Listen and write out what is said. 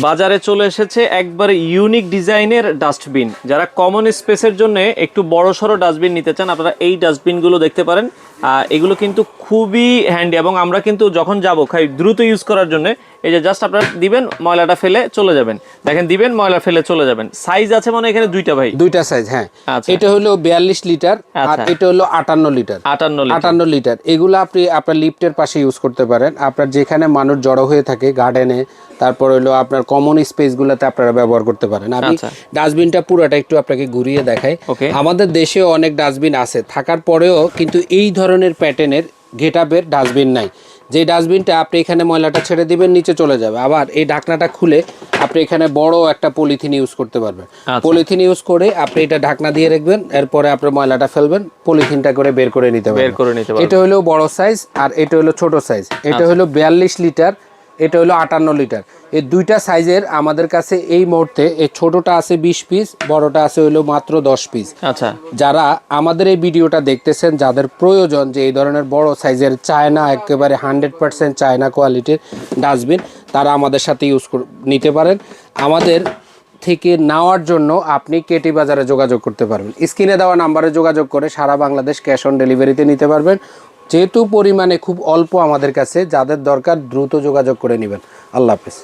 বাজারে চলে এসেছে একবারে ইউনিক ডিজাইনের ডাস্টবিন। যারা কমন স্পেসের জন্য একটু বড় সড়ো ডাস্টবিন নিতে চান, আপনারা এই ডাস্টবিনগুলো দেখতে পারেন। এগুলো কিন্তু খুবই হ্যান্ডি, এবং আমরা কিন্তু যখন যাবো দ্রুত ইউজ করার জন্য এই যে জাস্ট আপনারা দিবেন, ময়লাটা ফেলে চলে যাবেন। দেখেন, দিবেন, ময়লা ফেলে চলে যাবেন। সাইজ আছে মানে এখানে দুইটা ভাই, দুইটা সাইজ। হ্যাঁ, এটা হলো 42 লিটার আর এটা হলো 58 লিটার। 58 লিটার এগুলো আপনি আপনার লিফটের পাশে ইউজ করতে পারেন। আপনার যেখানে মানুষ জড়ো হয়ে থাকে, গার্ডেনে, তারপর হলো আপনার কমন স্পেসগুলোতে আপনারা ব্যবহার করতে পারেন। আমি ডাস্টবিনটা পুরোটা একটু আপনাকে ঘুরিয়ে দেখাই। আমাদের দেশেও অনেক ডাস্টবিন আছে, থাকার পরেও কিন্তু এই ধরনের প্যাটার্নের গেটআপের ডাস্টবিন নাই। যে ডাস্টবিনটা আপনি এখানে ময়লাটা ছেড়ে দিবেন, নিচে চলে যাবে, আবার এই ঢাকনাটা খুলে আপনি এখানে বড় একটা পলিথিন ইউজ করতে পারবেন। পলিথিন ইউজ করে আপনি এটা ঢাকনা দিয়ে রাখবেন, এরপরে আপনি ময়লাটা ফেলবেন, পলিথিনটা করে বের করে নিতে পারবেন। এটা হলো বড় সাইজ আর এটা হলো ছোট সাইজ। এটা হলো 42 লিটার, এটা হলো 58 লিটার। এই দুইটা সাইজের আমাদের কাছে এই মুহূর্তে, এই ছোটটা আছে 20 পিস, বড়টা আছে হলো মাত্র 10 পিস। আচ্ছা, যারা আমাদের এই ভিডিওটা দেখতেছেন, যাদের প্রয়োজন যে এই ধরনের বড় সাইজের চায়না, একেবারে 100% চায়না কোয়ালিটির ডাস্টবিন, তারা আমাদের সাথে নিতে পারেন। আমাদের থেকে নেওয়ার জন্য আপনি কেটি বাজারে যোগাযোগ করতে পারবেন। স্ক্রিনে দেওয়া নাম্বারে যোগাযোগ করে সারা বাংলাদেশ ক্যাশ অন ডেলিভারিতে নিতে পারবেন। যেহেতু পরিমাণে খুব অল্প আমাদের কাছে, যাদের দরকার দ্রুত যোগাযোগ করে নেবেন। আল্লাহ হাফেজ।